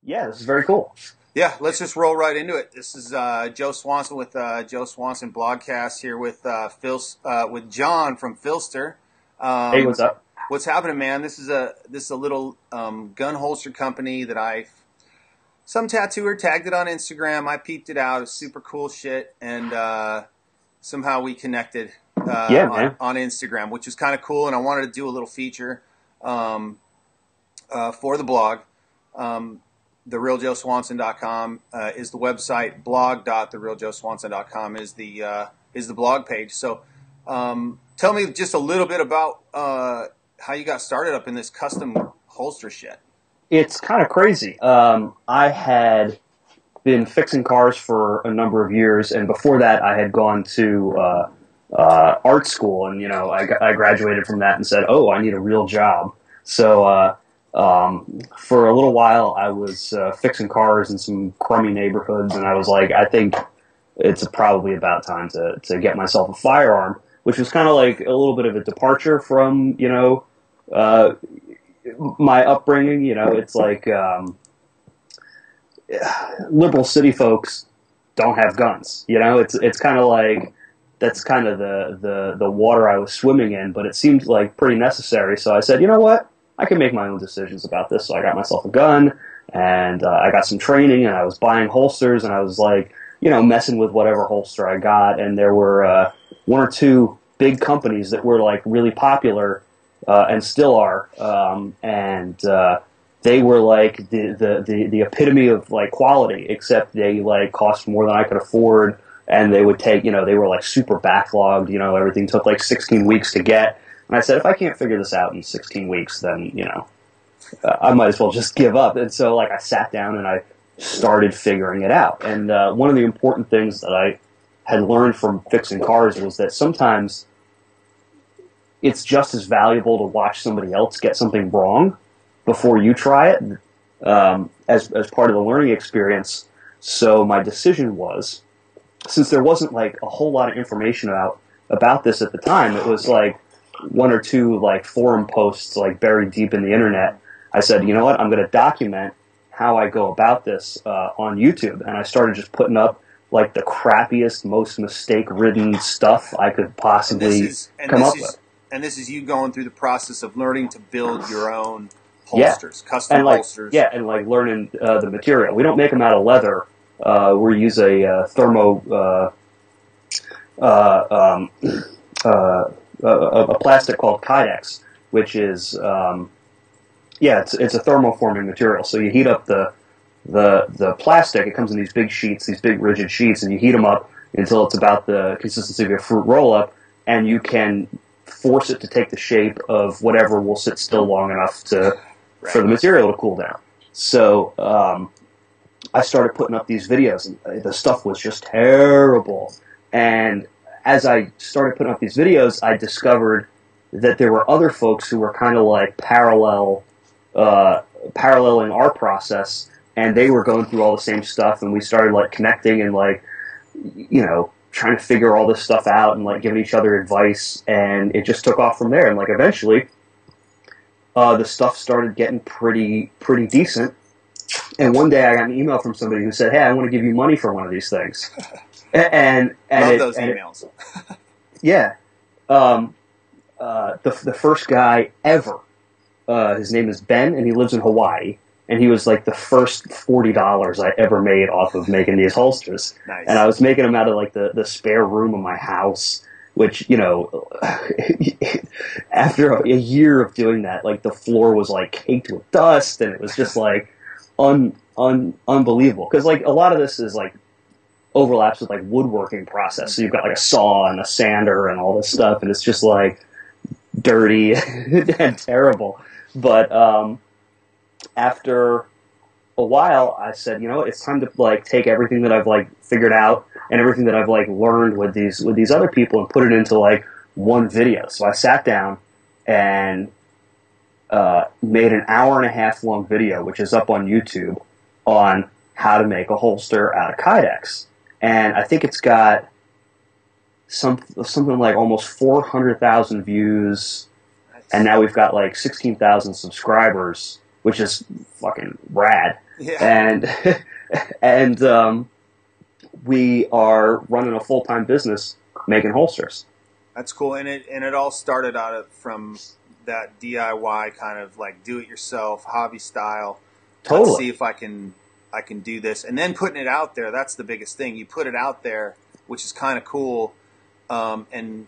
Yeah, this is very cool. Yeah, let's just roll right into it. This is Joe Swanson with Joe Swanson blogcast here with with John from Phlster. Hey, what's up? What's happening, man? This is a little gun holster company that some tattooer tagged it on Instagram. I peeped it out. It was super cool shit, and somehow we connected on Instagram, which is kind of cool. And I wanted to do a little feature for the blog. TheRealJoeSwanson.com is the website. Blog.TheRealJoeSwanson.com is the blog page. So tell me just a little bit about how you got started up in this custom holster shit. It's kind of crazy. I had been fixing cars for a number of years, and before that I had gone to art school, and I graduated from that and said, oh, I need a real job. So for a little while, I was fixing cars in some crummy neighborhoods, and I was like, I think it's probably about time to get myself a firearm, which was kind of like a little bit of a departure from, my upbringing. It's like liberal city folks don't have guns. It's kind of like that's kind of the water I was swimming in, but it seemed like pretty necessary. So I said, you know what? I can make my own decisions about this. So I got myself a gun, and I got some training, and I was buying holsters, and I was like, messing with whatever holster I got. And there were one or two big companies that were like really popular and still are, and they were like the epitome of like quality, except they like cost more than I could afford, and they would take, they were like super backlogged. Everything took like 16 weeks to get. And I said, if I can't figure this out in 16 weeks, then, I might as well just give up. And so, I sat down and I started figuring it out. And one of the important things that I had learned from fixing cars was that sometimes it's just as valuable to watch somebody else get something wrong before you try it as part of the learning experience. So my decision was, since there wasn't, a whole lot of information about this at the time, it was, one or two forum posts buried deep in the internet. I said, you know what, I'm going to document how I go about this on YouTube, and I started just putting up the crappiest, most mistake-ridden stuff I could possibly come up with. And this is you going through the process of learning to build your own holsters, custom holsters. Yeah, and learning the material. We don't make them out of leather. We use a a plastic called Kydex, which is it's a thermoforming material. So you heat up the plastic. It comes in these big sheets, these big rigid sheets, and you heat them up until it's about the consistency of a fruit roll-up, and you can force it to take the shape of whatever will sit still long enough for the material to cool down. So I started putting up these videos, and the stuff was just terrible. And as I started putting up these videos, I discovered that there were other folks who were kind of paralleling our process, and they were going through all the same stuff, and we started connecting and trying to figure all this stuff out and giving each other advice, and it just took off from there. And eventually, the stuff started getting pretty decent. And one day I got an email from somebody who said, "Hey, I want to give you money for one of these things." And love those emails. Yeah. The first guy ever, his name is Ben, and he lives in Hawaii, and he was the first $40 I ever made off of making these holsters. Nice. And I was making them out of the spare room of my house, which, after a year of doing that, the floor was caked with dust, and it was just unbelievable. Because a lot of this is overlaps with woodworking process. So you've got a saw and a sander and all this stuff, and it's just dirty and terrible. But after a while, I said, it's time to take everything that I've figured out and everything that I've learned with these other people and put it into one video. So I sat down and made an 1.5 hour long video, which is up on YouTube, on how to make a holster out of Kydex. And I think it's got something almost 400,000 views, and now we've got 16,000 subscribers, which is fucking rad. Yeah. And we are running a full-time business making holsters. That's cool. And it all started from that DIY kind of like do it yourself hobby style. Let's Totally. see if I can do this, and then putting it out there. That's the biggest thing. You put it out there, which is kind of cool, and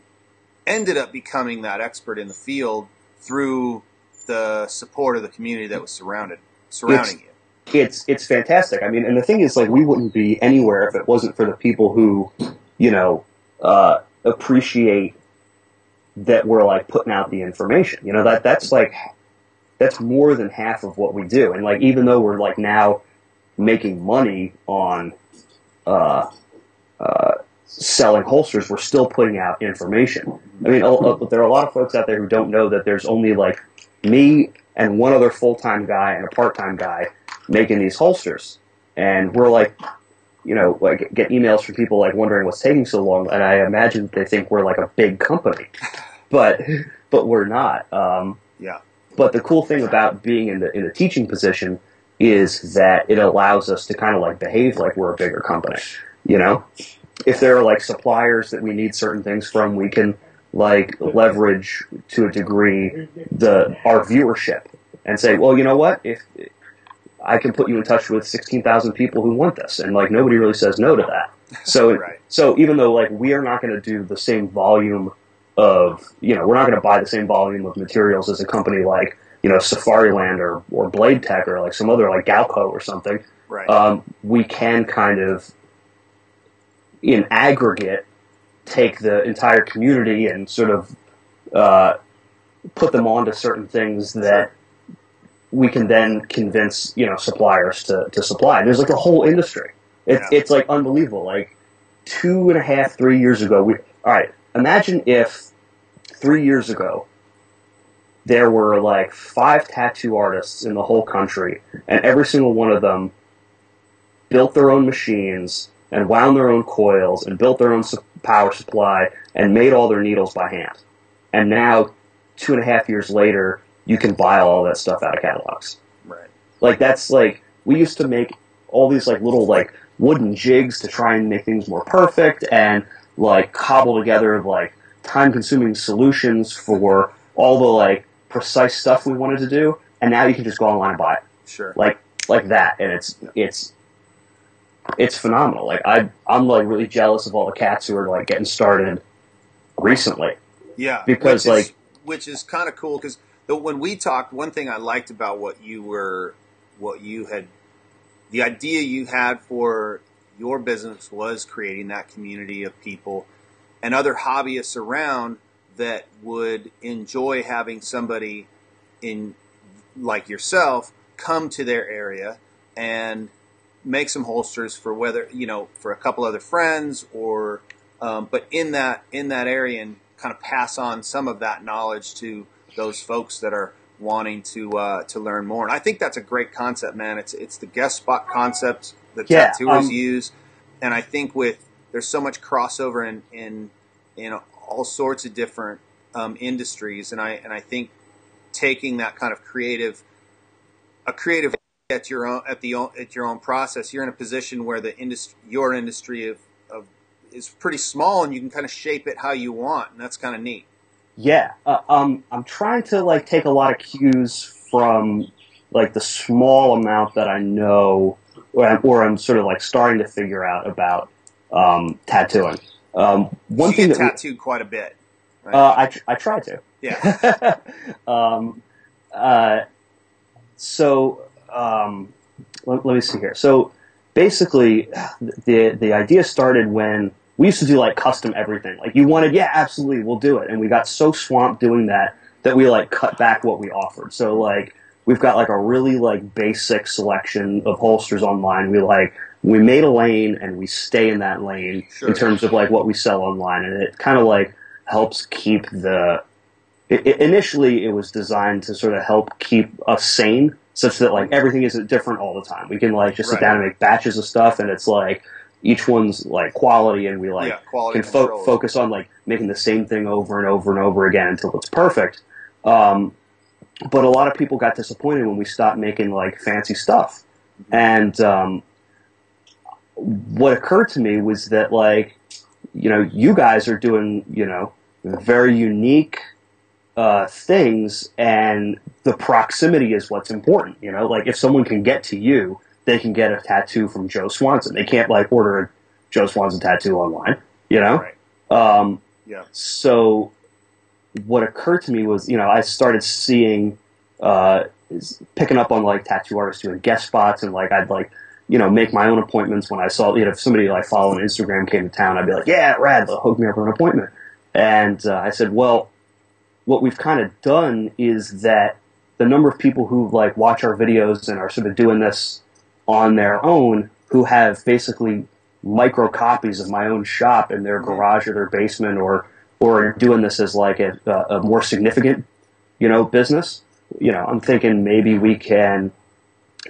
ended up becoming that expert in the field through the support of the community that was surrounding you. It's fantastic. I mean, and the thing is, like, we wouldn't be anywhere if it wasn't for the people who, appreciate that we're like putting out the information. That's more than half of what we do. And like, even though we're like now making money on selling holsters, we're still putting out information. I mean, there are a lot of folks out there who don't know that there's only like me and one other full-time guy and a part-time guy making these holsters. And we're like, like get emails from people like wondering what's taking so long. And I imagine they think we're like a big company, but we're not. Yeah. But the cool thing about being in the teaching position is that it allows us to kind of like behave like we're a bigger company. If there are like suppliers that we need certain things from, we can like leverage to a degree our viewership and say, well, you know what? If I can put you in touch with 16,000 people who want this, and like nobody really says no to that. So right. So even though like we are not going to do the same volume of, we're not going to buy the same volume of materials as a company like, Safariland or Blade Tech or like some other like Galco or something. Right. We can kind of, in aggregate, take the entire community and sort of put them onto certain things that we can then convince, suppliers to supply. And there's like a whole industry. It's like unbelievable. Like 2.5, 3 years ago, all right, imagine if 3 years ago there were like 5 tattoo artists in the whole country, and every single one of them built their own machines and wound their own coils and built their own power supply and made all their needles by hand. And now, 2.5 years later, you can buy all that stuff out of catalogs. Right. Like, that's like, we used to make all these like little like wooden jigs to try and make things more perfect and like cobble together like time-consuming solutions for all the like precise stuff we wanted to do. And now you can just go online and buy it. Sure. Like that. And it's phenomenal. Like I'm like really jealous of all the cats who are like getting started recently. Yeah. Because which is kind of cool because when we talked, one thing I liked about the idea you had for your business was creating that community of people and other hobbyists around that would enjoy having somebody in like yourself come to their area and make some holsters for for a couple other friends or but in that area and kind of pass on some of that knowledge to those folks that are wanting to learn more. And I think that's a great concept, man. It's the guest spot concept that tattooers use, and I think there's so much crossover in all sorts of different industries, and I think taking that kind of creative at your own process, you're in a position where your industry is pretty small, and you can kind of shape it how you want, and that's kind of neat. Yeah, I'm trying to like take a lot of cues from like the small amount that I know, or I'm sort of like starting to figure out about tattooing. One thing tattooed quite a bit. Right? I try to. Yeah. Let me see here. So basically, the idea started when we used to do like custom everything. Like you wanted, yeah, absolutely, we'll do it. And we got so swamped doing that we like cut back what we offered. So like we've got like a really like basic selection of holsters online. We made a lane and we stay in that lane in terms of like what we sell online. And it kind of like helps keep initially it was designed to sort of help keep us sane such that like everything isn't different all the time. We can like just sit down and make batches of stuff and it's like each one's like quality and we like can focus on like making the same thing over and over and over again until it's perfect. But a lot of people got disappointed when we stopped making like fancy stuff. And what occurred to me was that, like, you guys are doing, very unique things, and the proximity is what's important. Like, if someone can get to you, they can get a tattoo from Joe Swanson. They can't, like, order a Joe Swanson tattoo online, Right. Yeah. So what occurred to me was, I started seeing, picking up on, like, tattoo artists doing guest spots, and, like, I'd, like, make my own appointments when I saw, if somebody like following Instagram came to town, I'd be like, yeah, rad, they'll hook me up with an appointment. And I said, well, what we've kind of done is that the number of people who, like, watch our videos and are sort of doing this on their own, who have basically micro copies of my own shop in their garage or their basement, or doing this as, like, a more significant, business. I'm thinking maybe we can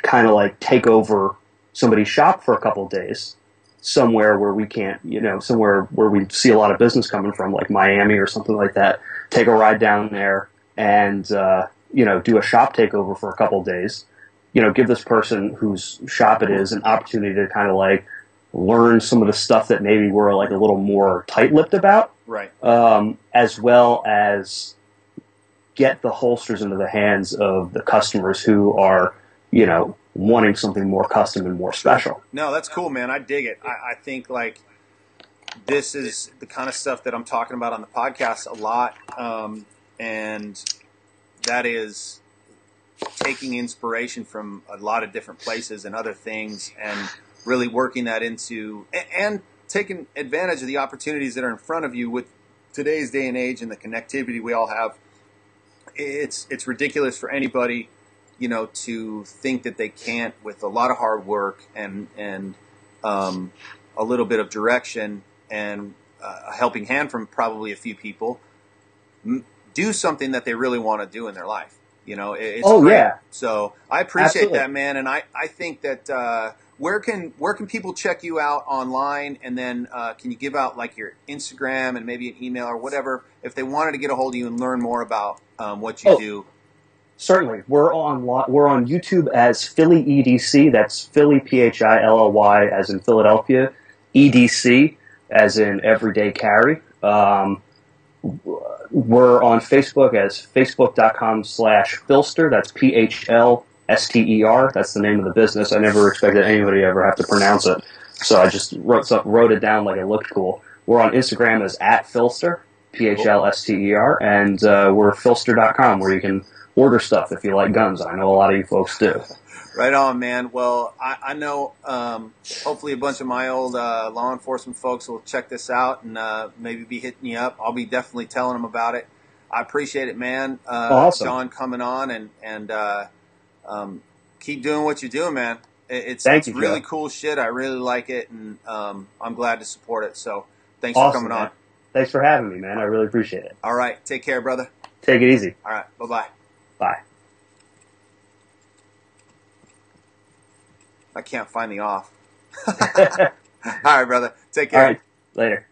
kind of, like, take over somebody's shop for a couple of days somewhere where we can't, somewhere where we see a lot of business coming from, like Miami or something like that. Take a ride down there and, do a shop takeover for a couple of days. Give this person whose shop it is an opportunity to kind of, like, learn some of the stuff that maybe we're, like, a little more tight-lipped about. Right. As well as get the holsters into the hands of the customers who are, wanting something more custom and more special. No, that's cool, man. I dig it. I think, like, this is the kind of stuff that I'm talking about on the podcast a lot, and that is taking inspiration from a lot of different places and other things, and really working that into, and taking advantage of the opportunities that are in front of you with today's day and age and the connectivity we all have. It's ridiculous for anybody, to think that they can't, with a lot of hard work and a little bit of direction and a helping hand from probably a few people, do something that they really want to do in their life. It's great. Yeah. So I appreciate Absolutely. that, man. And I think that where can people check you out online? And then can you give out, like, your Instagram and maybe an email or whatever if they wanted to get a hold of you and learn more about what you do? Certainly. We're on YouTube as Philly EDC. That's Philly, Philly, as in Philadelphia, EDC as in Everyday Carry. We're on Facebook as facebook.com/Phlster. That's PHLSTER. That's the name of the business. I never expected anybody to ever have to pronounce it, so I just wrote it down like it looked cool. We're on Instagram as @Phlster, PHLSTER, and we're Phlster.com, where you can order stuff if you like guns. I know a lot of you folks do. Right on, man. Well, I know hopefully a bunch of my old law enforcement folks will check this out and maybe be hitting you up. I'll be definitely telling them about it. I appreciate it, man. Awesome. Sean, coming on, and keep doing what you're doing, man. It's really cool shit. I really like it, and I'm glad to support it. So thanks for coming on. Thanks for having me, man. I really appreciate it. All right. Take care, brother. Take it easy. All right. Bye-bye. Bye. I can't find the off. All right, brother. Take care. All right. Later.